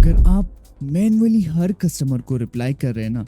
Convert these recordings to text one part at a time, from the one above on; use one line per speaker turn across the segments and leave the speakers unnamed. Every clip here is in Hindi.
अगर आप मैन्युअली हर कस्टमर को रिप्लाई कर रहे हैं ना,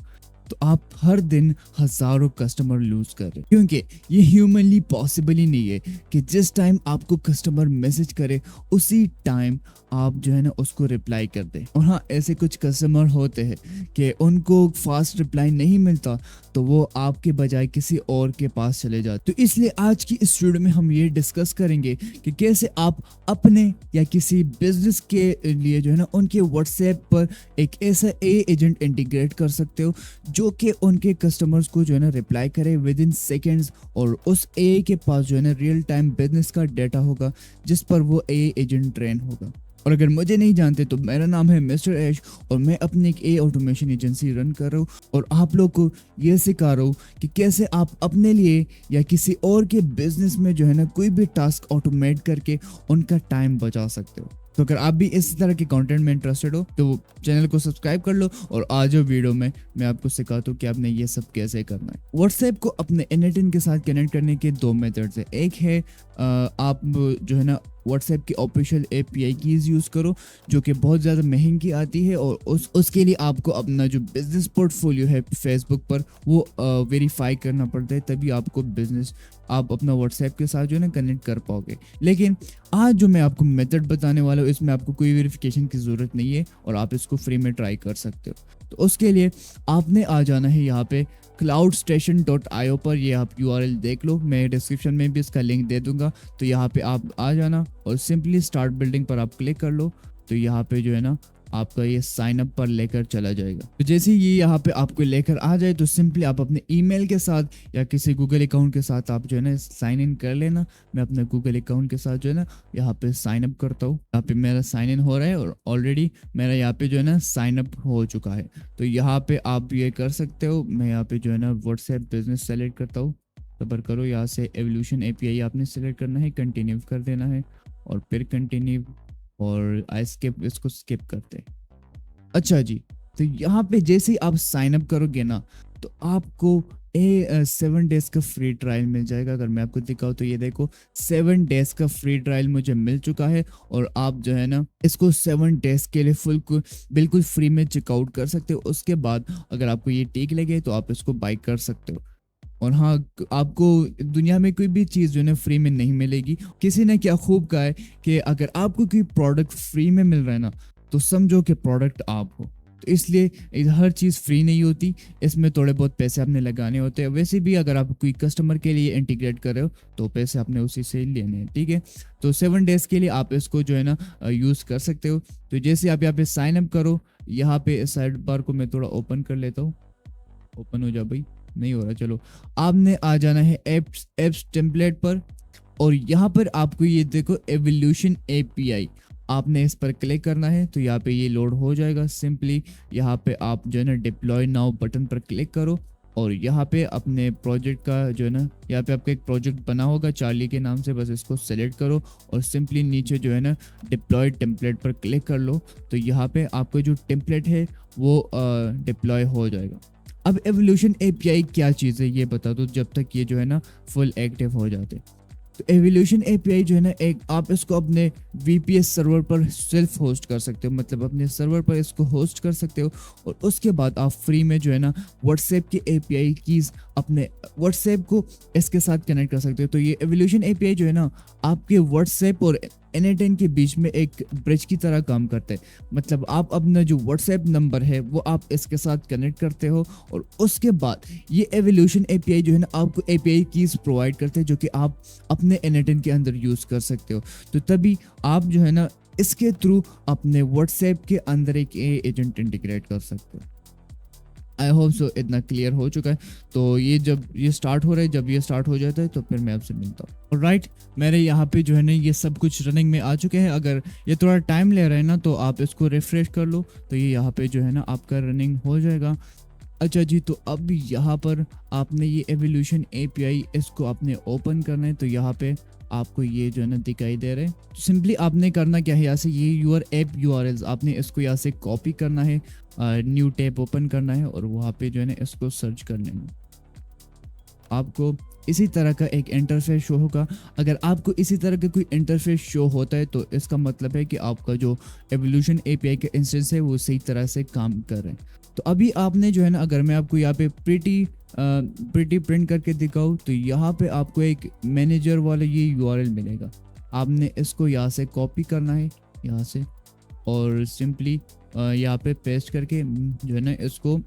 तो आप हर दिन हजारों कस्टमर लूज कर रहे हैं, क्योंकि ये ह्यूमनली पॉसिबल ही नहीं है कि जिस टाइम आपको कस्टमर मैसेज करे उसी टाइम आप जो है ना उसको रिप्लाई कर दें। और हाँ, ऐसे कुछ कस्टमर होते हैं कि उनको फास्ट रिप्लाई नहीं मिलता, तो वो आपके बजाय किसी और के पास चले जाते। तो इसलिए आज की इस वीडियो में हम ये डिस्कस करेंगे कि कैसे आप अपने या किसी बिजनेस के लिए जो है ना उनके व्हाट्सएप पर एक ऐसा एजेंट इंटीग्रेट कर सकते हो जो कि उनके कस्टमर्स को जो है ना रिप्लाई करे विद इन सेकेंड्स, और उस के पास जो है ना रियल टाइम बिजनेस का डेटा होगा जिस पर वो एजेंट ट्रेन होगा। और अगर मुझे नहीं जानते तो मेरा नाम है मिस्टर ऐश और मैं अपनी एक ऑटोमेशन एजेंसी रन कर रहा हूँ और आप लोग को ये सिखा रहा हूँ कि कैसे आप अपने लिए या किसी और के बिजनेस में जो है ना कोई भी टास्क ऑटोमेट करके उनका टाइम बचा सकते हो। तो अगर आप भी इस तरह के कंटेंट में इंटरेस्टेड हो तो चैनल को सब्सक्राइब कर लो और आज वीडियो में मैं आपको सिखाता हूँ कि आपने ये सब कैसे करना है। व्हाट्सएप को अपने एनएटिन के साथ कनेक्ट करने के दो मेथड्स है। एक है आप जो है ना व्हाट्सएप की ऑफिशियल एपीआई कीज यूज करो जो कि बहुत ज़्यादा महंगी आती है, और उसके लिए आपको अपना जो बिजनेस पोर्टफोलियो है फेसबुक पर वो वेरीफाई करना पड़ता है, तभी आपको बिजनेस आप अपना व्हाट्सएप के साथ जो है ना कनेक्ट कर पाओगे। लेकिन आज जो मैं आपको मेथड बताने वाला हूँ इसमें आपको कोई वेरिफिकेशन की ज़रूरत नहीं है और आप इसको फ्री में ट्राई कर सकते हो। तो उसके लिए आपने आ जाना है यहाँ पे cloudstation.io पर। ये आप URL देख लो, मैं डिस्क्रिप्शन में भी इसका लिंक दे दूंगा। तो यहाँ पे आप आ जाना और सिंपली स्टार्ट बिल्डिंग पर आप क्लिक कर लो। तो यहाँ पे जो है ना आपका ये साइन अप पर लेकर चला जाएगा। तो जैसे ये यहाँ पे आपको लेकर आ जाए तो सिंपली आप अपने ईमेल के साथ या किसी गूगल अकाउंट के साथ आप जो है ना साइन इन कर लेना। मैं अपने गूगल अकाउंट के साथ जो है ना यहाँ पे साइन अप करता हूँ। यहाँ पे मेरा साइन इन हो रहा है और ऑलरेडी मेरा यहाँ पे जो है ना साइन अप हो चुका है। तो यहाँ पे आप ये कर सकते हो। मैं यहाँ पे जो है ना व्हाट्सएप बिजनेस सेलेक्ट करता हूँ। सबर करो, यहाँ से एवोल्यूशन एपीआई आपने सेलेक्ट करना है, कंटिन्यू कर देना है और फिर कंटिन्यू और आई स्किप, इसको स्किप करते हैं। अच्छा जी, तो यहाँ पे जैसे ही आप साइन अप करोगे ना तो आपको 7 डेज का फ्री ट्रायल मिल जाएगा। अगर मैं आपको दिखाऊँ तो ये देखो 7 डेज का फ्री ट्रायल मुझे मिल चुका है और आप जो है ना इसको 7 डेज के लिए बिल्कुल फ्री में चेकआउट कर सकते हो। उसके बाद अगर आपको ये ठीक लगे तो आप इसको बाई कर सकते हो। और हाँ, आपको दुनिया में कोई भी चीज़ जो है फ्री में नहीं मिलेगी। किसी ने क्या खूब कहा है कि अगर आपको कोई प्रोडक्ट फ्री में मिल रहा है ना तो समझो कि प्रोडक्ट आप हो। तो इसलिए हर चीज़ फ्री नहीं होती, इसमें थोड़े बहुत पैसे आपने लगाने होते हैं। वैसे भी अगर आप कोई कस्टमर के लिए इंटीग्रेट कर रहे हो तो पैसे आपने उसी से लेने हैं, ठीक है। तो 7 डेज़ के लिए आप इसको जो है ना यूज़ कर सकते हो। तो जैसे आप यहाँ पे साइन अप करो, यहाँ पे साइड बार को मैं थोड़ा ओपन कर लेता हूँ। ओपन हो जा भाई, नहीं हो रहा। चलो, आपने आ जाना है एप्स टेम्पलेट पर और यहाँ पर आपको ये देखो एवोल्यूशन एपीआई, आपने इस पर क्लिक करना है। तो यहाँ पे ये लोड हो जाएगा। सिंपली यहाँ पे आप जो है ना डिप्लॉय नाउ बटन पर क्लिक करो और यहाँ पे अपने प्रोजेक्ट का जो है ना यहाँ पे आपका एक प्रोजेक्ट बना होगा चार्ली के नाम से, बस इसको सेलेक्ट करो और सिंपली नीचे जो है ना डिप्लॉय टेम्पलेट पर क्लिक कर लो। तो यहाँ पे आपका जो टेम्पलेट है वो डिप्लॉय हो जाएगा। अब एवोल्यूशन एपीआई क्या चीज़ है ये बता दो जब तक ये जो है ना फुल एक्टिव हो जाते। तो एवोल्यूशन एपीआई जो है ना एक आप इसको अपने वीपीएस सर्वर पर सेल्फ होस्ट कर सकते हो, मतलब अपने सर्वर पर इसको होस्ट कर सकते हो और उसके बाद आप फ्री में जो है ना व्हाट्सएप की एपीआई कीज अपने व्हाट्सएप को इसके साथ कनेक्ट कर सकते हो। तो ये एवोल्यूशन एपीआई जो है ना आपके व्हाट्सएप और N8N के बीच में एक ब्रिज की तरह काम करते हैं। मतलब आप अपना जो व्हाट्सएप नंबर है वो आप इसके साथ कनेक्ट करते हो और उसके बाद ये एवोल्यूशन एपीआई जो है ना आपको एपीआई कीज प्रोवाइड करते हैं जो कि आप अपने N8N के अंदर यूज़ कर सकते हो। तो तभी आप जो है ना इसके थ्रू अपने व्हाट्सएप के अंदर एक एजेंट इंटीग्रेट कर सकते हो। आई होप सो इतना क्लियर हो चुका है। तो ये जब ये स्टार्ट हो रहा है, जब ये स्टार्ट हो जाता है तो फिर मैं आपसे मिलता हूँ। राइट, मेरे यहाँ पे जो है ना ये सब कुछ रनिंग में आ चुके हैं। अगर ये थोड़ा टाइम ले रहा है ना तो आप इसको रिफ्रेश कर लो, तो ये यहाँ पे जो है ना आपका रनिंग हो जाएगा। अच्छा जी, तो अब यहाँ पर आपने ये एवोल्यूशन एपीआई इसको आपने ओपन करना है। तो यहाँ पे आपको ये जो है ना दिखाई दे रहे हैं। तो सिंपली आपने करना क्या है, यहाँ से ये यूर ऐप यूआरएल्स आपने इसको यहाँ से कॉपी करना है, न्यू टैब ओपन करना है और वहाँ पे जो है ना इसको सर्च करने में आपको इसी तरह का एक इंटरफेस शो होगा। अगर आपको इसी तरह का कोई इंटरफेस शो होता है तो इसका मतलब है कि आपका जो एवोल्यूशन एपीआई का इंस्टेंस है वो सही तरह से काम कर रहे हैं। तो अभी आपने जो है ना, अगर मैं आपको यहाँ पे प्रिटी प्रिंट करके दिखाऊँ तो यहाँ पे आपको एक मैनेजर वाला ये यूआरएल मिलेगा। आपने इसको यहाँ से कॉपी करना है यहाँ से, और सिंपली यहाँ पे पेस्ट करके जो है ना इसको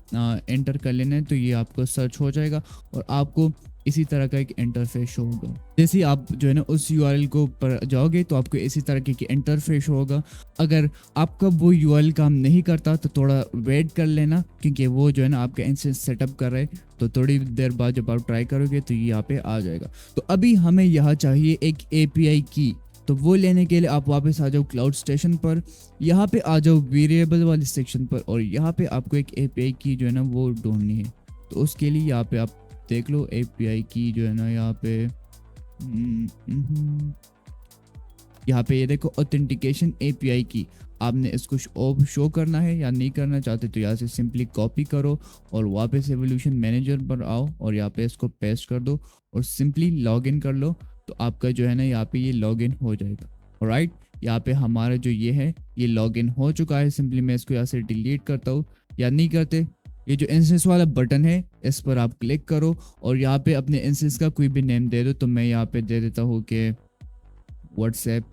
एंटर कर लेना है, तो ये आपको सर्च हो जाएगा और आपको इसी तरह का एक इंटरफेस शो होगा। जैसे ही आप जो है ना उस यूआरएल को पर जाओगे तो आपको इसी तरह के इंटरफेस शो होगा। अगर आपका वो यूआरएल काम नहीं करता तो थोड़ा वेट कर लेना, क्योंकि वो जो है ना आपका इंस्टेंस सेटअप कर रहा है, तो थोड़ी देर बाद जब आप ट्राई करोगे तो ये यहाँ पे आ जाएगा। तो अभी हमें यहाँ चाहिए एक एपीआई की, तो वो लेने के लिए आप वापस आ जाओ क्लाउड स्टेशन पर, यहाँ पे आ जाओ वेरिएबल वाले सेक्शन पर, और यहाँ पे आपको एक एपीआई की जो है ना वो ढूंढनी है। तो उसके लिए यहाँ पे आप देख लो एपीआई की जो है ना यहाँ पे यहाँ पे ये देखो ऑथेंटिकेशन एपीआई की। आपने इसको शो करना है या नहीं करना चाहते तो यहाँ से सिंपली कॉपी करो और वापस एवोल्यूशन मैनेजर पर आओ और यहाँ पे इसको पेस्ट कर दो और सिंपली लॉग इन कर लो। तो आपका जो है ना यहाँ पे ये लॉगिन हो जाएगा। ऑलराइट, यहाँ पे हमारा जो ये है ये लॉगिन हो चुका है। सिंपली मैं इसको यहाँ से डिलीट करता हूँ, या नहीं करते, ये जो इंस्टेंस वाला बटन है इस पर आप क्लिक करो और यहाँ पे अपने इंस्टेंस का कोई भी नेम दे दो। तो मैं यहाँ पे दे देता हूँ कि व्हाट्सएप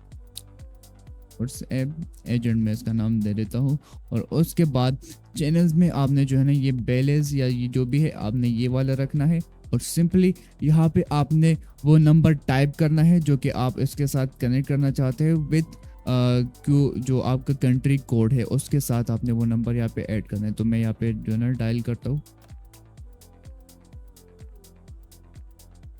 एजेंट में इसका नाम दे देता हूँ। और उसके बाद चैनल्स में आपने जो है ना ये बैलेंस या ये जो भी है आपने ये वाला रखना है, और सिंपली यहाँ पे आपने वो नंबर टाइप करना है जो कि आप इसके साथ कनेक्ट करना चाहते हैं विद जो आपका कंट्री कोड है उसके साथ आपने वो नंबर यहाँ पे ऐड करना है। तो मैं यहाँ पे जो है ना डायल करता हूँ,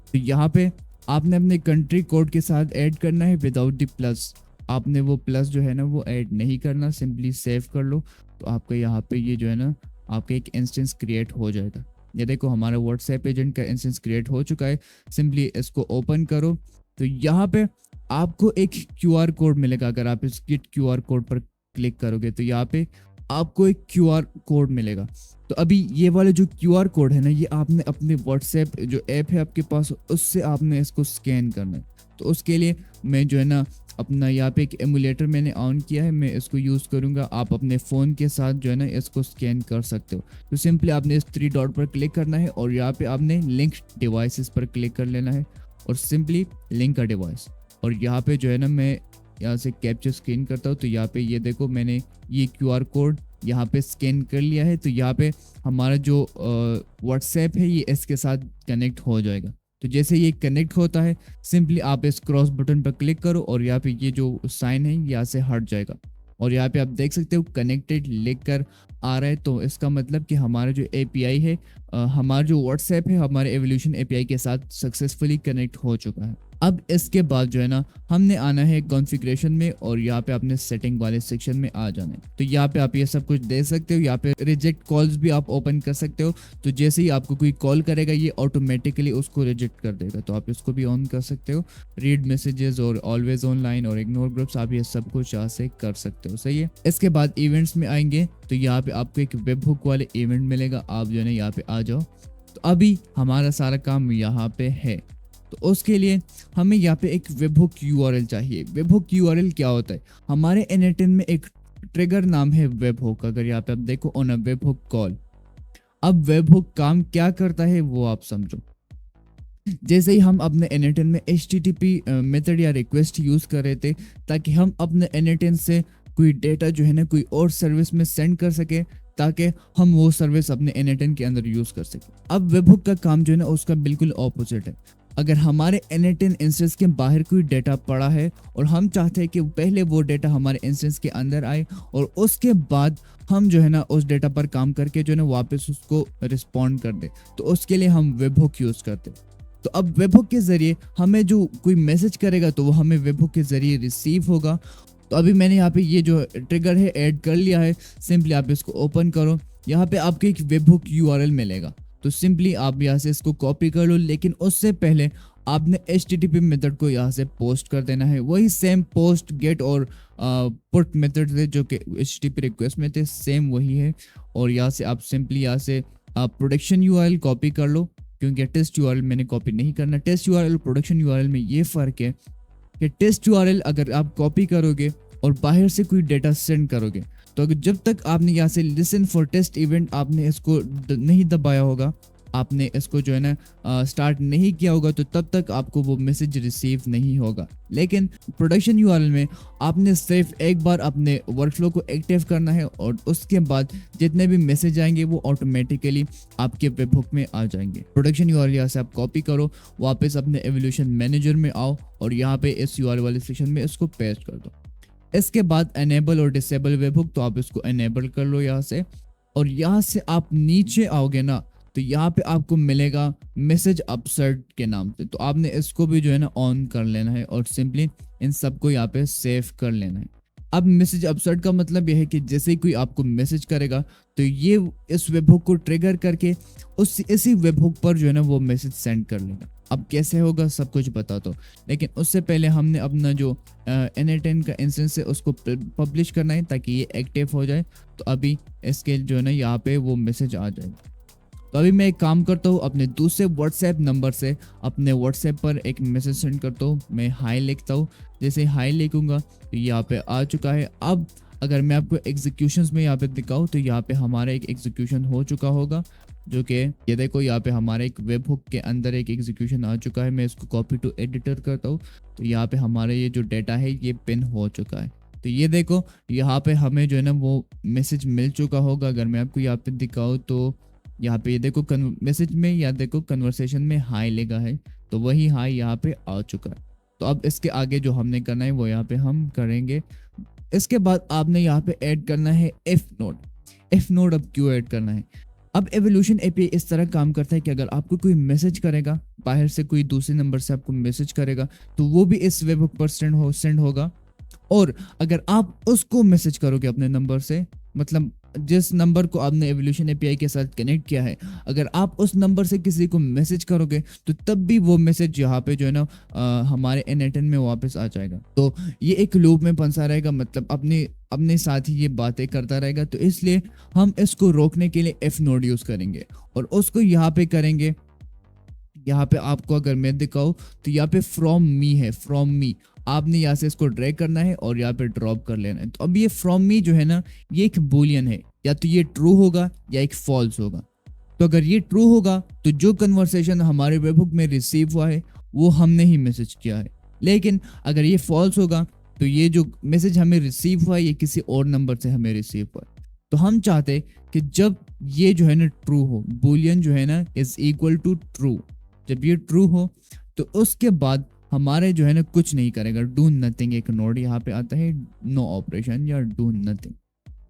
तो यहाँ पे आपने अपने कंट्री कोड के साथ ऐड करना है विदाउट द प्लस। आपने वो प्लस जो है ना वो ऐड नहीं करना, सिंपली सेव कर लो। तो आपका यहाँ पे ये जो है ना आपका एक इंस्टेंस क्रिएट हो जाएगा। ये देखो हमारा व्हाट्सएप एजेंट का इंस्टेंस क्रिएट हो चुका है। सिंपली इसको ओपन करो तो यहाँ पे आपको एक क्यूआर कोड मिलेगा। अगर आप इस गिट क्यूआर कोड पर क्लिक करोगे तो यहाँ पे आपको एक क्यूआर कोड मिलेगा। तो अभी ये वाला जो क्यूआर कोड है ना ये आपने अपने व्हाट्सएप जो ऐप है आपके पास उससे आपने इसको स्कैन करना है। तो उसके लिए मैं जो है ना अपना यहाँ पे एक एमुलेटर मैंने ऑन किया है, मैं इसको यूज़ करूँगा। आप अपने फ़ोन के साथ जो है ना इसको स्कैन कर सकते हो। तो सिंपली आपने इस 3 डॉट पर क्लिक करना है और यहाँ पे आपने लिंक डिवाइसेस पर क्लिक कर लेना है और सिंपली लिंक का डिवाइस। और यहाँ पे जो है ना मैं यहाँ से कैप्चर स्कैन करता हूँ। तो यहाँ पे ये देखो मैंने ये क्यूआर कोड यहाँ पे स्कैन कर लिया है। तो यहाँ पे हमारा जो व्हाट्सएप है ये इसके साथ कनेक्ट हो जाएगा। तो जैसे ये कनेक्ट होता है सिंपली आप इस क्रॉस बटन पर क्लिक करो और यहाँ पे ये जो साइन है यहाँ से हट जाएगा और यहाँ पे आप देख सकते हो कनेक्टेड लिखकर आ रहा है। तो इसका मतलब कि हमारा जो एपीआई है हमारा जो व्हाट्सएप है हमारे एवोल्यूशन एपीआई के साथ सक्सेसफुली कनेक्ट हो चुका है। अब इसके बाद जो है ना हमने आना है कॉन्फ़िगरेशन में और यहाँ पे आपने सेटिंग वाले सेक्शन में आ जाना है। तो यहाँ पे आप ये सब कुछ दे सकते हो। यहाँ पे रिजेक्ट कॉल्स भी आप ओपन कर सकते हो। तो जैसे ही आपको कोई कॉल करेगा ये ऑटोमेटिकली उसको रिजेक्ट कर देगा, तो आप इसको भी ऑन कर सकते हो। रीड मैसेजेस और ऑलवेज ऑनलाइन और इग्नोर ग्रुप्स आप ये सब कुछ यहाँ से कर सकते हो। सही है। इसके बाद इवेंट्स में आएंगे तो यहाँ पे आपको एक वेब हुक वाले इवेंट मिलेगा, आप जो है ना यहाँ पे आ जाओ। तो अभी हमारा सारा काम यहाँ पे है। तो उसके लिए हमें यहाँ पे एक वेबहुक यूआरएल चाहिए। वेबहुक यूआरएल क्या होता है? हमारे N8N में एक ट्रिगर नाम है वेबहुक। अगर यहाँ पे आप देखो ऑन अ वेबहुक कॉल, अब वेबहुक काम क्या करता है वो आप समझो। जैसे ही हम अपने N8N में HTTP मेथड या रिक्वेस्ट यूज कर रहे थे ताकि हम अपने N8N से कोई डेटा जो है ना कोई और सर्विस में सेंड कर सके ताकि हम वो सर्विस अपने N8N के अंदर यूज कर सके। अब वेबहुक का काम जो है ना उसका बिल्कुल ऑपोजिट है। अगर हमारे N8N इंस्टेंस के बाहर कोई डेटा पड़ा है और हम चाहते हैं कि पहले वो डेटा हमारे इंस्टेंस के अंदर आए और उसके बाद हम जो है ना उस डेटा पर काम करके जो है ना वापस उसको रिस्पॉन्ड कर दे, तो उसके लिए हम वेबहुक यूज करते हैं। तो अब वेबहुक के जरिए हमें जो कोई मैसेज करेगा तो वो हमें वेबहुक के जरिए रिसीव होगा। तो अभी मैंने यहाँ पे ये जो ट्रिगर है ऐड कर लिया है। सिंपली आप इसको ओपन करो, यहाँ पे आपको एक वेबहुक यूआरएल मिलेगा। तो सिंपली आप यहाँ से इसको कॉपी कर लो, लेकिन उससे पहले आपने HTTP मेथड को यहाँ से पोस्ट कर देना है। वही सेम पोस्ट गेट और पुट मेथड थे जो कि HTTP रिक्वेस्ट में थे, सेम वही है। और यहाँ से आप सिंपली यहाँ से प्रोडक्शन यूआरएल कॉपी कर लो, क्योंकि टेस्ट यूआरएल मैंने कॉपी नहीं करना। टेस्ट यूआरएल प्रोडक्शन यूआरएल में ये फ़र्क है कि टेस्ट यूआरएल अगर आप कॉपी करोगे और बाहर से कोई डेटा सेंड करोगे, तो अगर जब तक आपने यहाँ से लिसन फॉर टेस्ट इवेंट आपने इसको नहीं दबाया होगा, आपने इसको जो है ना स्टार्ट नहीं किया होगा, तो तब तक आपको वो मैसेज रिसीव नहीं होगा। लेकिन प्रोडक्शन यूआरएल में आपने सिर्फ एक बार अपने वर्कफ्लो को एक्टिव करना है और उसके बाद जितने भी मैसेज आएंगे वो ऑटोमेटिकली आपके वेबहुक में आ जाएंगे। प्रोडक्शन यूआरएल यहाँ से आप कॉपी करो, वापस अपने एवोल्यूशन मैनेजर में आओ और यहाँ पे इस यूआरएल वाले सेक्शन में इसको पेस्ट कर दो। इसके बाद एनेबल और डिसेबल वेबहुक, तो आप इसको एनेबल कर लो यहाँ से, और यहाँ से आप नीचे आओगे ना तो यहाँ पे आपको मिलेगा मैसेज अपसर्ट के नाम से, तो आपने इसको भी जो है ना ऑन कर लेना है और सिंपली इन सबको यहाँ पे सेव कर लेना है। अब मैसेज अपसर्ट का मतलब यह है कि जैसे ही कोई आपको मैसेज करेगा तो ये इस वेबहुक को ट्रिगर करके इसी वेबहुक पर जो है ना वो मैसेज सेंड कर लेगा। अब कैसे होगा सब कुछ बता दो, लेकिन उससे पहले हमने अपना जो N10 का इंस्टेंस है उसको पब्लिश करना है ताकि ये एक्टिव हो जाए। तो अभी इसके जो है ना यहाँ पे वो मैसेज आ जाएगा। तो अभी मैं एक काम करता हूँ, अपने दूसरे व्हाट्सएप नंबर से अपने व्हाट्सएप पर एक मैसेज सेंड करता हूँ। मैं हाई लिखता हूँ, जैसे हाई लिखूंगा तो यहाँ पे आ चुका है। अब अगर मैं आपको एग्जीक्यूशंस में यहाँ पे दिखाऊँ तो यहाँ पे हमारा एक एग्जीक्यूशन हो चुका होगा, जो कि ये देखो यहाँ पे हमारे एक वेब हुक के अंदर एक एग्जीक्यूशन आ चुका है। मैं इसको कॉपी टू एडिटर करता हूँ तो यहाँ पे हमारा ये जो डेटा है ये पिन हो चुका है। तो ये देखो यहाँ पे हमें जो है ना वो मैसेज मिल चुका होगा। अगर मैं आपको यहाँ पे दिखाऊँ तो यहाँ पे ये देखो मैसेज में या देखो कन्वर्सेशन में हाई लिखा है, तो वही हाई यहाँ पे आ चुका है। तो अब इसके आगे जो हमने करना है वो यहाँ पे हम करेंगे। इसके बाद आपने यहाँ पे ऐड करना है एफ नोड। एफ नोड अब क्यों ऐड करना है? अब एवोल्यूशन एपीआई इस तरह काम करता है कि अगर आपको कोई मैसेज करेगा, बाहर से कोई दूसरे नंबर से आपको मैसेज करेगा, तो वो भी इस वेबहुक पर सेंड होगा। और अगर आप उसको मैसेज करोगे अपने नंबर से, मतलब जिस नंबर को आपने एवोल्यूशन एपीआई के साथ कनेक्ट किया है, अगर आप उस नंबर से किसी को मैसेज करोगे तो तब भी वो मैसेज यहाँ पे जो है ना हमारे N10 में वापस आ जाएगा। तो ये एक लूप में फंसा रहेगा, मतलब अपने साथ ही ये बातें करता रहेगा। तो इसलिए हम इसको रोकने के लिए एफ नोड यूज करेंगे और उसको यहाँ पे करेंगे। यहाँ पे आपको अगर मैं दिखाऊँ तो यहाँ पे फ्रॉम मी है, फ्रॉम मी आपने यहाँ से इसको ड्रैग करना है और यहाँ पे ड्रॉप कर लेना है। तो अब ये फ्रॉम मी जो है ना ये एक बूलियन है, या तो ये ट्रू होगा या एक फॉल्स होगा। तो अगर ये ट्रू होगा तो जो कन्वर्सेशन हमारे वेबहुक में रिसीव हुआ है वो हमने ही मैसेज किया है, लेकिन अगर ये फॉल्स होगा तो ये जो मैसेज हमें रिसीव हुआ है ये किसी और नंबर से हमें रिसीव हुआ है। तो हम चाहते कि जब ये जो है ना ट्रू हो, बूलियन जो है ना इज इक्वल टू ट्रू, जब ये ट्रू हो तो उसके बाद हमारे जो है ना कुछ नहीं करेगा, डू नथिंग एक नोड यहाँ पे आता है, नो ऑपरेशन या डू नथिंग।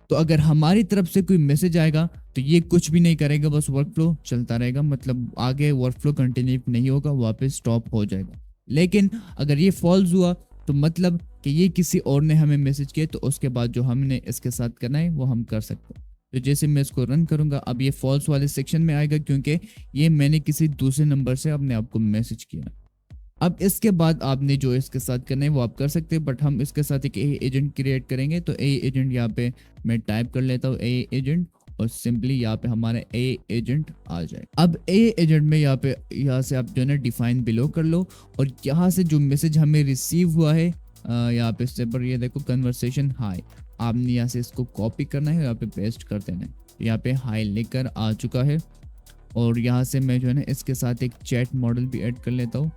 तो अगर हमारी तरफ से कोई मैसेज आएगा तो ये कुछ भी नहीं करेगा, बस वर्कफ्लो चलता रहेगा, मतलब आगे वर्कफ्लो कंटिन्यू नहीं होगा, वापस स्टॉप हो जाएगा। लेकिन अगर ये फॉल्स हुआ तो मतलब कि ये किसी और ने हमें मैसेज किया, तो उसके बाद जो हमने इसके साथ करना है वो हम कर सकते हैं। तो जैसे मैं इसको रन करूंगा अब ये फॉल्स वाले सेक्शन में आएगा, क्योंकि ये मैंने किसी दूसरे नंबर से अपने आप को मैसेज किया। अब इसके बाद आपने जो इसके साथ करना है वो आप कर सकते हैं, बट हम इसके साथ एक ए एजेंट क्रिएट करेंगे। तो ए एजेंट यहाँ पे मैं टाइप कर लेता हूँ ए एजेंट, और सिंपली यहाँ पे हमारा ए एजेंट आ जाए। अब ए एजेंट में यहाँ से आप जो है ना डिफाइन बिलो कर लो, और यहाँ से जो मैसेज हमें रिसीव हुआ है यहाँ पे स्टेप पर ये देखो कन्वर्सेशन हाई, आपने यहाँ से इसको कॉपी करना है, यहाँ पे पेस्ट कर देना है। यहाँ पे हाई लेकर आ चुका है, और यहाँ से मैं जो है ना इसके साथ एक चैट मॉडल भी ऐड कर लेता हूँ।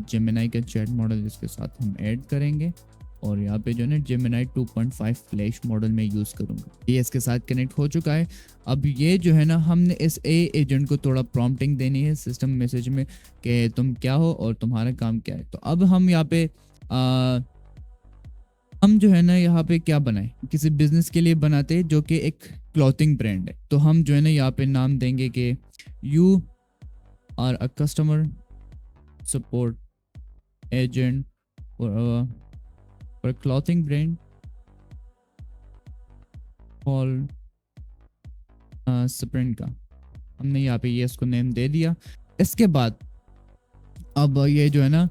जेमिनाई का चैट मॉडल इसके साथ हम ऐड करेंगे, और यहाँ पे जो है ना जेमिनाई 2.5 फ्लैश मॉडल में यूज़ करूँगा। ये इसके साथ कनेक्ट हो चुका है। अब ये जो है ना हमने इस ए एजेंट को थोड़ा प्रॉम्प्टिंग देनी है सिस्टम मैसेज में कि तुम क्या हो और तुम्हारा काम क्या है। तो अब हम यहाँ पे हम जो है ना यहाँ पे क्या बनाए, किसी बिजनेस के लिए बनाते हैं जो कि एक क्लॉथिंग ब्रांड है। तो हम जो है ना यहाँ पे नाम देंगे कि you are a customer support agent for clothing brand call Sprint का। हमने यहाँ पे ये इसको नेम दे दिया। इसके बाद अब ये जो है ना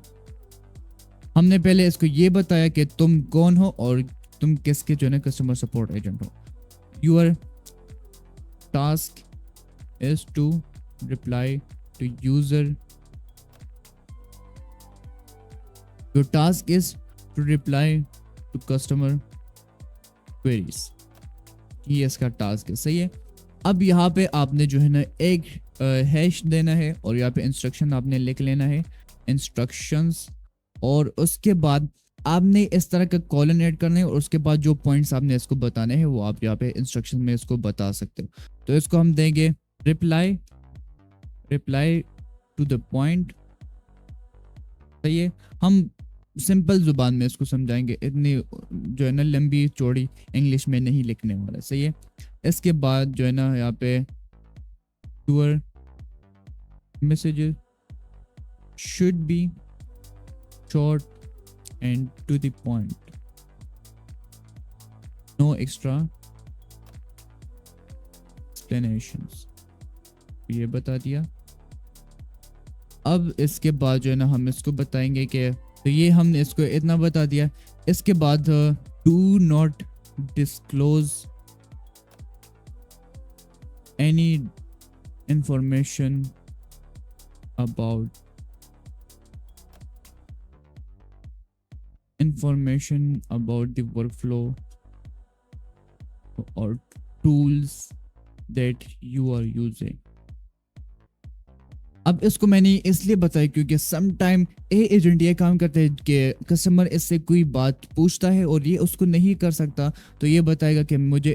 हमने पहले इसको ये बताया कि तुम कौन हो और तुम किसके जो है ना कस्टमर सपोर्ट एजेंट हो। Your task is to reply to user. Your task is to reply to customer queries. ये इसका टास्क है, सही है। अब यहाँ पे आपने जो है ना एक हैश देना है और यहाँ पे इंस्ट्रक्शन आपने लिख लेना है, इंस्ट्रक्शंस, और उसके बाद आपने इस तरह का कॉलन ऐड करना है और उसके बाद जो पॉइंट्स आपने इसको बताने हैं वो आप यहाँ पे इंस्ट्रक्शन में इसको बता सकते हो। तो इसको हम देंगे रिप्लाई टू द पॉइंट, सही है। हम सिंपल जुबान में इसको समझाएंगे, इतनी जो है ना लंबी चौड़ी इंग्लिश में नहीं लिखने वाला, सही है। इसके बाद जो है ना यहाँ पे your messages should be short and to the point, no extra explanations, ये बता दिया। अब इसके बाद जो है ना हम इसको बताएंगे कि, तो ये हमने इसको इतना बता दिया। इसके बाद do not disclose any information about the workflow और tools that you are using. अब इसको मैंने इसलिए बताया क्योंकि सम टाइम एजेंट ये काम करते हैं कि कस्टमर इससे कोई बात पूछता है और ये उसको नहीं कर सकता, तो ये बताएगा कि मुझे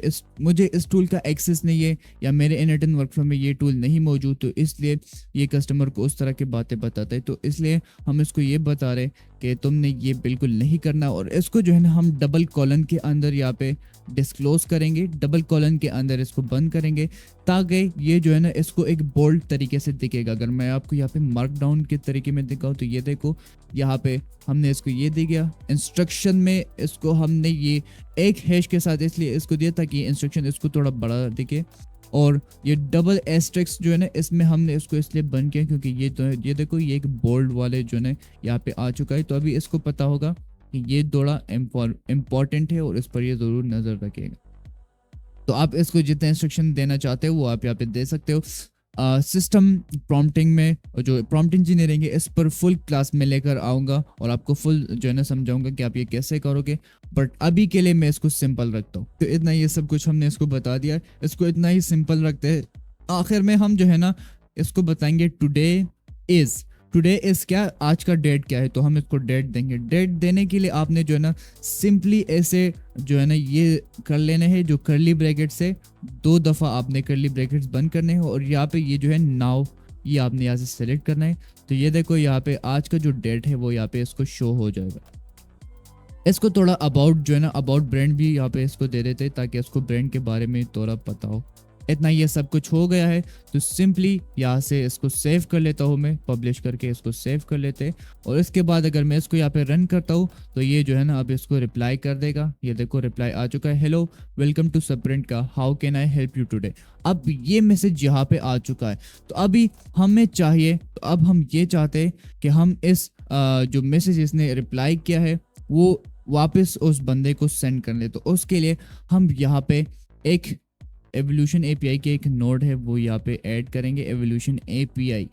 इस टूल का एक्सेस नहीं है या मेरे इनएटन वर्कफ्लो में ये टूल नहीं मौजूद, तो इसलिए ये कस्टमर को उस तरह की बातें बताता है। तो इसलिए हम इसको ये बता रहे कि तुमने ये बिल्कुल नहीं करना, और इसको जो है ना हम डबल कॉलन के अंदर यहाँ पे डिस्क्लोज करेंगे, डबल कॉलन के अंदर इसको बंद करेंगे ताकि ये जो है ना इसको एक बोल्ड तरीके से दिखेगा। अगर मैं आपको यहाँ पे मार्क डाउन के तरीके में दिखाऊं तो ये देखो यहाँ पे हमने इसको ये दे गया। इंस्ट्रक्शन में इसको हमने ये एक हैश के साथ इसलिए इसको दिया ताकि इंस्ट्रक्शन इसको थोड़ा बड़ा दिखे, और ये डबल एस्टेरिस्क जो है ना इसमें हमने इसको इसलिए बंद किया क्योंकि ये देखो ये एक बोल्ड वाले जो है यहाँ पे आ चुका है। तो अभी इसको पता होगा कि ये थोड़ा इम्पॉर्टेंट है और इस पर ये ज़रूर नज़र रखेगा। तो आप इसको जितने इंस्ट्रक्शन देना चाहते हो वो आप यहाँ पे दे सकते हो। सिस्टम प्रॉम्प्टिंग में जो प्रॉम्प्ट इंजीनियरिंग है इस पर फुल क्लास में लेकर आऊँगा और आपको फुल जो है ना समझाऊंगा कि आप ये कैसे करोगे, बट अभी के लिए मैं इसको सिंपल रखता हूँ। तो इतना ये सब कुछ हमने इसको बता दिया, इसको इतना ही सिंपल रखते हैं। आखिर में हम जो है ना इसको बताएंगे टुडे इज़ क्या, आज का डेट क्या है, तो हम इसको डेट देंगे। डेट देने के लिए आपने जो है ना सिंपली ऐसे जो है ना ये कर लेने हैं, जो करली ब्रैकेट से 2 दफ़ा आपने करली ब्रैकेट्स बंद करने हैं और यहाँ पे ये जो है नाउ ये आपने यहाँ से सेलेक्ट करना है। तो ये देखो यहाँ पे आज का जो डेट है वो यहाँ पे इसको शो हो जाएगा। इसको थोड़ा अबाउट जो है ना अबाउट ब्रांड भी यहाँ पे इसको दे देते ताकि इसको ब्रांड के बारे में थोड़ा पता हो। इतना ये सब कुछ हो गया है तो सिंपली यहाँ से इसको सेव कर लेता हूँ, मैं पब्लिश करके इसको सेव कर लेते हैं। और इसके बाद अगर मैं इसको यहाँ पे रन करता हूँ तो ये जो है ना अब इसको रिप्लाई कर देगा। ये देखो रिप्लाई आ चुका है, हेलो वेलकम टू सबप्रिंट का, how can I help you today. अब ये मैसेज यहाँ पे आ चुका है। तो अभी हमें चाहिए, तो अब हम ये चाहते हैं कि हम इस जो मैसेज इसने रिप्लाई किया है वो वापस उस बंदे को सेंड कर ले। तो उसके लिए हम यहाँ पे एक एवोल्यूशन एपीआई के एक नोड है वो यहाँ पे ऐड करेंगे, एवोल्यूशन एपीआई।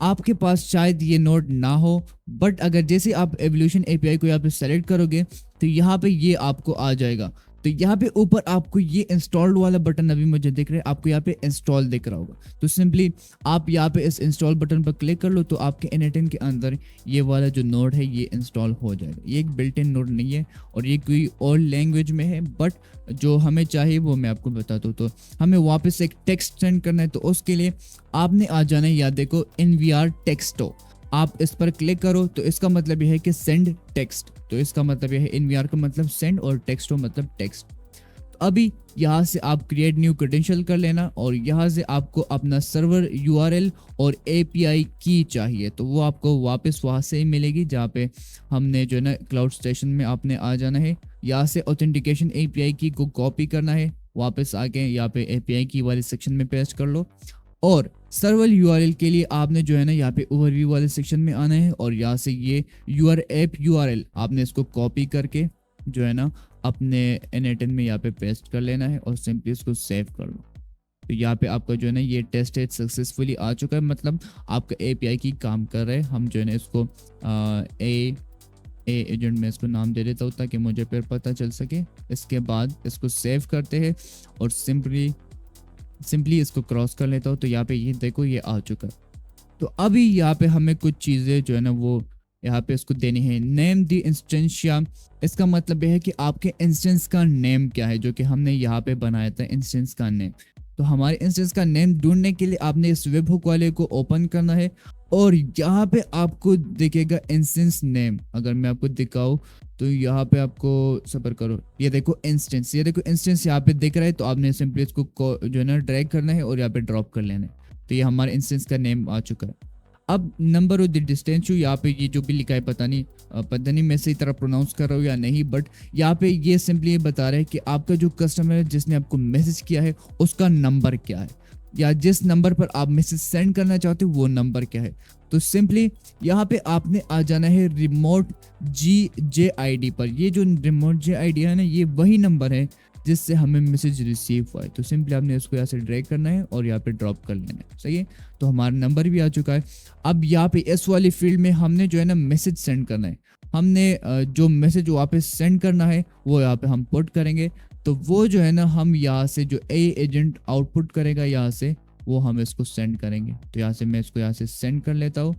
आपके पास शायद ये नोड ना हो, बट अगर जैसे आप एवोल्यूशन एपीआई को यहाँ पे सेलेक्ट करोगे तो यहाँ पे ये आपको आ जाएगा। तो यहाँ पे ऊपर आपको ये इंस्टॉल्ड वाला बटन अभी मुझे दिख रहा है, आपको यहाँ पे इंस्टॉल दिख रहा होगा। तो सिंपली आप यहाँ पे इस इंस्टॉल बटन पर क्लिक कर लो तो आपके इनएटन के अंदर ये वाला जो नोड है ये इंस्टॉल हो जाएगा। ये एक बिल्ट इन नोड नहीं है और ये कोई और लैंग्वेज में है, बट जो हमें चाहिए वो मैं आपको बताता हूँ। तो हमें वापस एक टेक्स्ट सेंड करना है, तो उसके लिए आपने आ जाना है, या देखो NVR टेक्स्टो, आप इस पर क्लिक करो तो इसका मतलब यह है कि सेंड टेक्स्ट। तो इसका मतलब यह है NVR का मतलब सेंड और टेक्स्टो मतलब टेक्स्ट। तो अभी यहाँ से आप क्रिएट न्यू क्रेडेंशियल कर लेना और यहाँ से आपको अपना सर्वर URL और API की चाहिए, तो वो आपको वापस वहाँ से ही मिलेगी जहाँ पे हमने जो है ना क्लाउड स्टेशन में आपने आ जाना है। यहाँ से ऑथेंटिकेशन API की को कॉपी करना है, वापस आके यहाँ पे API की वाले सेक्शन में पेस्ट कर लो। और सर्वर URL के लिए आपने जो है ना यहाँ पे ओवरव्यू वाले सेक्शन में आना है और यहाँ से ये योर ऐप URL आपने इसको कॉपी करके जो है ना अपने इनएटन में यहाँ पे पेस्ट कर लेना है और सिंपली इसको सेव कर लो। तो यहाँ पे आपका जो है ना ये टेस्ट है सक्सेसफुली आ चुका है, मतलब आपका एपीआई की काम कर रहा है। हम जो है ना इसको ए एजेंट में इसको नाम दे देता हूँ ताकि मुझे फिर पता चल सके। इसके बाद इसको सेव करते हैं और सिंपली इसको क्रॉस कर लेता हूँ। तो यहाँ पे ये देखो ये आ चुका है। तो अभी यहाँ पे हमें कुछ चीज़ें जो है ना वो यहाँ पे इसको देनी है। नेम दी इंस्टेंशिया, इसका मतलब यह है कि आपके इंस्टेंस का नेम क्या है, जो कि हमने यहाँ पे बनाया था इंस्टेंस का नेम। तो हमारे इंस्टेंस का नेम ढूंढने के लिए आपने इस वेब हुक वाले को ओपन करना है और यहाँ पे आपको दिखेगा इंस्टेंस नेम। अगर मैं आपको दिखाऊं तो यहाँ पे आपको सबर करो, ये देखो इंस्टेंस, ये देखो इंस्टेंस यहाँ पे दिख रहा है। तो आपने सिंपली इसको जो है ना ड्रैग करना है और यहाँ पे ड्रॉप कर लेना है। तो ये हमारे इंस्टेंस का नेम आ चुका है। अब नंबर ऑफ द डिस्टेंस, यहाँ पे ये जो भी लिखा है पता नहीं मैं सही तरह प्रोनाउंस कर रहा हूँ या नहीं, बट यहाँ पे ये सिंपली ये बता रहा है कि आपका जो कस्टमर है जिसने आपको मैसेज किया है उसका नंबर क्या है, या जिस नंबर पर आप मैसेज सेंड करना चाहते हो वो नंबर क्या है। तो सिंपली यहाँ पे आपने आ जाना है रिमोट JID पर। ये जो रिमोट JID है ना, ये वही नंबर है जिससे हमें मैसेज रिसीव हुआ है। तो सिंपली आपने इसको यहाँ से ड्रैग करना है और यहाँ पे ड्रॉप कर लेना है। सही है, तो हमारा नंबर भी आ चुका है। अब यहाँ पे इस वाली फील्ड में हमने जो है ना मैसेज सेंड करना है। हमने जो मैसेज वापस सेंड करना है वो यहाँ पे हम पुट करेंगे। तो वो जो है ना हम यहाँ से जो एजेंट आउटपुट करेगा यहाँ से, वो हम इसको सेंड करेंगे। तो यहाँ से मैं इसको यहाँ से सेंड कर लेता हूँ।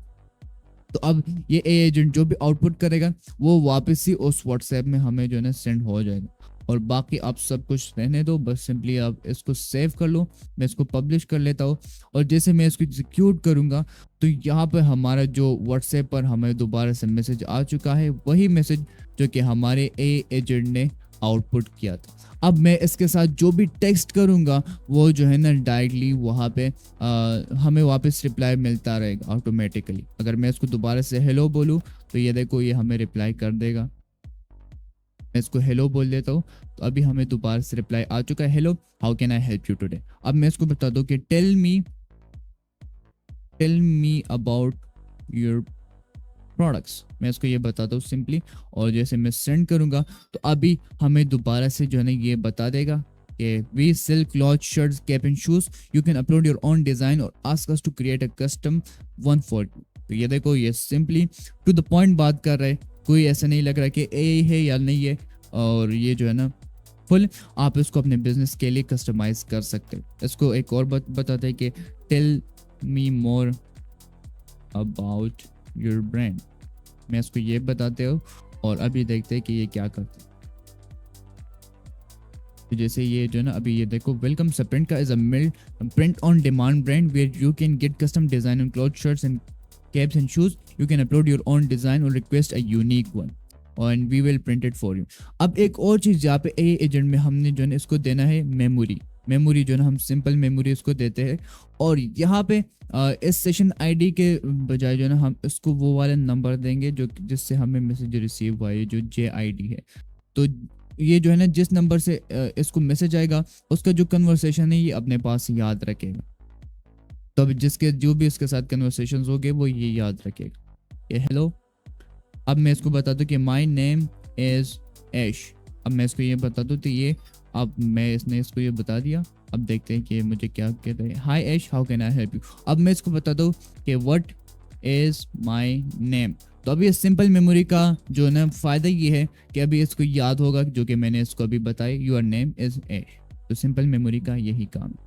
तो अब ये एजेंट जो भी आउटपुट करेगा वो वापस ही उस व्हाट्सएप में हमें जो है ना सेंड हो जाएगा। और बाकी आप सब कुछ रहने दो, बस सिंपली आप इसको सेव कर लो। मैं इसको पब्लिश कर लेता हूँ और जैसे मैं इसको एग्जीक्यूट करूँगा तो यहाँ पर हमारा जो व्हाट्सएप पर हमें दोबारा से मैसेज आ चुका है, वही मैसेज जो कि हमारे एजेंट ने आउटपुट किया था। अब मैं इसके साथ जो भी टेक्स्ट करूँगा वो जो है ना डायरेक्टली वहाँ पे हमें वापस रिप्लाई मिलता रहेगा ऑटोमेटिकली। अगर मैं इसको दोबारा से हेलो बोलूँ तो ये देखो ये हमें रिप्लाई कर देगा। मैं इसको हेलो बोल देता हूँ तो अभी हमें दोबारा से रिप्लाई आ चुका है, hello how can I help you today. अब मैं इसको बता दूँ कि tell me about your products, मैं इसको ये बताता हूँ सिंपली। और जैसे मैं सेंड करूँगा तो अभी हमें दोबारा से जो है ना ये बता देगा कि we sell cloth, shirts, cap and shoes, you can upload your own design और ask us to create a custom one for you. तो ये देखो ये सिंपली टू द पॉइंट बात कर रहे हैं, कोई ऐसा नहीं लग रहा कि ए है या नहीं है। और ये जो है ना फुल आप इसको अपने बिजनेस के लिए कस्टमाइज कर सकते हो। इसको एक और बताते हैं कि tell me more about your brand, मैं इसको ये बताते हो और अभी देखते हैं कि ये क्या करते हैं। तो जैसे ये जो है ना अभी ये देखो वेलकम सप्रिंट का is a mild print on demand brand where you can get custom design on cloth, shirts and caps and shoes, you can upload your own design और request a unique one and we will print it for you. अब एक और चीज़ यहाँ पे एजेंट में हमने जो है इसको देना है मेमोरी जो है ना हम सिंपल मेमोरी इसको देते हैं। और यहाँ पे इस सेशन आईडी के बजाय जो है ना हम इसको वो वाला नंबर देंगे जो जिससे हमें मैसेज रिसीव हुआ है, जो JID है। तो ये जो है ना जिस नंबर से इसको मैसेज आएगा उसका जो कन्वर्सेशन है ये अपने पास याद रखेगा। तो अब जिसके जो भी इसके साथ कन्वर्सेशन हो गए वो ये याद रखेगा, ये हेलो। अब मैं इसको बता दूं कि माई नेम इज़ ऐश। अब मैं इसको ये बता दूं तो ये अब मैं इसने इसको ये बता दिया। अब देखते हैं कि मुझे क्या कहते हैं, hi Ash how can I help you. अब मैं इसको बता दूं कि व्हाट इज़ माई नेम। तो अभी इस सिंपल मेमोरी का जो है ना फ़ायदा ये है कि अभी इसको याद होगा जो कि मैंने इसको अभी बताया, योर नेम इज़ ऐश। तो सिंपल मेमोरी का यही काम है।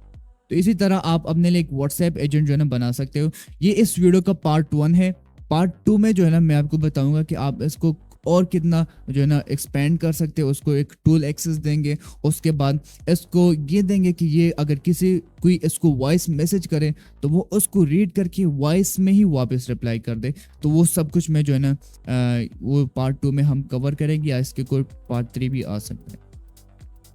तो इसी तरह आप अपने लिए एक व्हाट्सएप एजेंट जो है ना बना सकते हो। ये इस वीडियो का पार्ट 1 है। पार्ट 2 में जो है ना मैं आपको बताऊंगा कि आप इसको और कितना जो है ना एक्सपेंड कर सकते हो। उसको एक टूल एक्सेस देंगे, उसके बाद इसको ये देंगे कि ये अगर कोई इसको वॉइस मैसेज करे तो वो उसको रीड करके वॉइस में ही वापस रिप्लाई कर दे। तो वो सब कुछ में जो है ना वो पार्ट 2 में हम कवर करेंगे, या इसके कोई पार्ट 3 भी आ सकता है।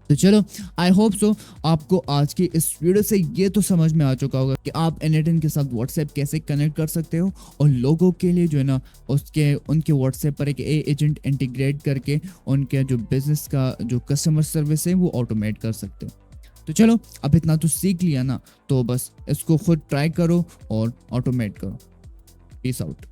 तो चलो आई होप सो आपको आज की इस वीडियो से ये तो समझ में आ चुका होगा कि आप N18 के साथ व्हाट्सएप कैसे कनेक्ट कर सकते हो और लोगों के लिए जो है ना उनके व्हाट्सएप पर एक एजेंट इंटीग्रेट करके उनके जो बिजनेस का जो कस्टमर सर्विस है वो ऑटोमेट कर सकते हो। तो चलो अब इतना तो सीख लिया ना, तो बस इसको खुद ट्राई करो और ऑटोमेट करो। Peace out.